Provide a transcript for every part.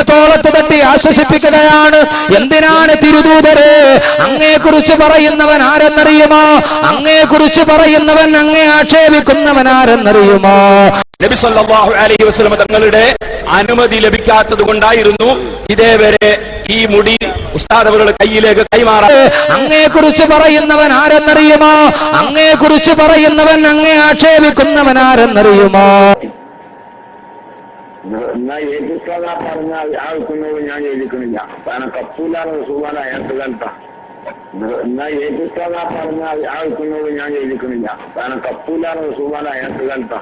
നബിയുടെ തോളത്ത് തട്ടി ആശ്വസിപ്പിക്കുകയാണ്. എന്തിനാണ് തിരുദൂതരെ അങ്ങയെക്കുറിച്ച് പറയുന്നവൻ ആരെന്നറിയുമോ? അങ്ങയെക്കുറിച്ച് പറയുന്നവൻ അങ്ങയെ ആക്ഷേപിക്കുന്നവൻ ആരെന്നറിയുമോ? നബി സല്ലല്ലാഹു അലൈഹി വസല്ലം തങ്ങളുടെ അനുമതി ലഭിക്കാത്തത് കൊണ്ടായിരുന്നു ഇതേവരെ ഈ മുടി ഉസ്താദ് അവരുടെ കയ്യിലേക്ക് കൈമാറാൻ. അങ്ങയെക്കുറിച്ച് പറയുന്നവൻ ആരെന്നറിയുമോ? അങ്ങയെക്കുറിച്ച് പറയുന്നവൻ അങ്ങയെ ആക്ഷേപിക്കുന്നവൻ ആരെന്നറിയുമോ? പറഞ്ഞ ആൾക്കുന്നോട് ഞാൻ യോജിക്കണില്ല. കാരണം കപ്പൂലാണ് സുഖാന അയാൾക്ക് കേൾക്ക. എന്നാൽ ഏറ്റുസ്താദ പറഞ്ഞ ആൾക്കുന്നോട് ഞാൻ യോജിക്കണില്ല. കാരണം കപ്പൂലാണ് സുഖാന അയാൾക്ക് കേൾക്ക.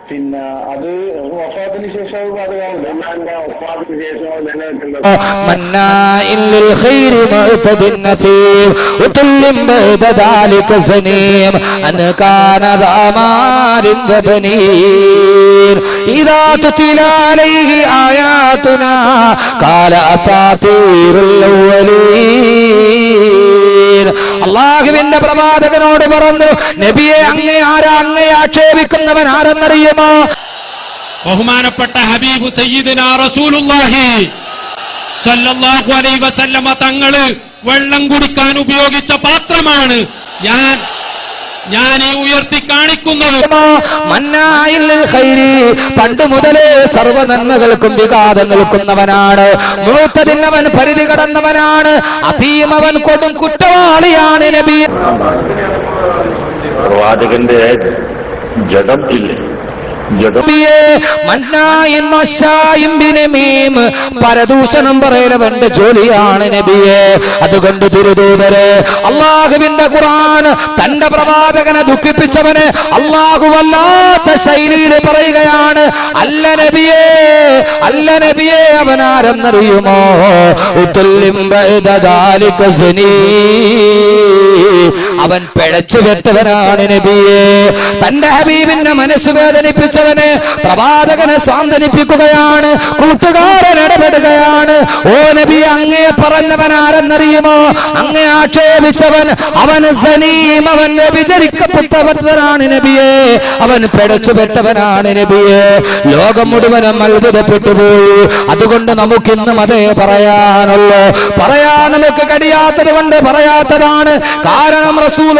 പിന്നെ അത് വഫാത്തിന് ശേഷം വഫാത്തിന് ശേഷം നിലനിൽക്കുന്നത് അള്ളാഹുവിന്റെ പ്രവാചകനോട് പറഞ്ഞു, നബിയെ അങ്ങേ ആരാ? അങ്ങയെ ആക്ഷേപിക്കുന്നവൻ ആരെന്നറിയുമോ? ബഹുമാനപ്പെട്ട ഹബീബ് സയ്യിദുനാ റസൂലുള്ളാഹി സ്വല്ലല്ലാഹു അലൈഹി വസല്ലമ തങ്ങള് വെള്ളം കുടിക്കാൻ ഉപയോഗിച്ച പാത്രമാണ് ഞാൻ ഈ ഉയർത്തി കാണിക്കുന്നത്. പണ്ട് മുതലേ സർവ്വ നന്മകൾക്കും വിഘാതം നിൽക്കുന്നവനാണ്. മുഅ്തദിൻ പരിധി കടന്നവനാണ്. അഫീം അവൻ കൊടും കുറ്റവാളിയാണ്. നബി പ്രവാചകന്റെ ജഡം ഇല്ലേ? പരദൂഷണം പറയുന്നവന്റെ ജോലിയാണ് നബിയെ. അതുകൊണ്ട് തിരുദൂതരെ, അള്ളാഹുവിന്റെ ഖുർആൻ തന്റെ പ്രവാചകനെ ദുഃഖിപ്പിച്ചവന് അള്ളാഹു വല്ലാത്ത ശൈലിയിൽ പറയുകയാണ്, അല്ല നബിയെ, അല്ല നബിയെ, അവനാരെന്നറിയുമോ? അവൻ പിഴച്ചു വെട്ടവനാണ് നബിയെ. തന്റെ ഹബീബിന്റെ മനസ്സ് വേദനിപ്പിച്ചവന് പ്രവാചകനെ സാന്ത്വനിപ്പിക്കുകയാണ്. കൂട്ടുകാരൻ ഇടപെടുകയാണ്. ഓ നബി, അങ്ങയെ പറഞ്ഞവൻ ആരെന്നറിയുമോ? അങ്ങയെ ആക്ഷേപിച്ചവൻ അവൻ സലീം, അവൻ വ്യഭിചരിക്കപ്പെട്ടവനാണ് നബിയെ. അവൻ പിഴച്ചു പെട്ടവനാണ് നബിയെ. ലോകം മുഴുവനും അത്ഭുതപ്പെട്ടു പോയി. അതുകൊണ്ട് നമുക്കിന്നും അതേ പറയാനുള്ളൂ. പറയാൻ നമുക്ക് കഴിയാത്തത് കൊണ്ട് പറയാത്തതാണ്. കാരണം റസൂൽ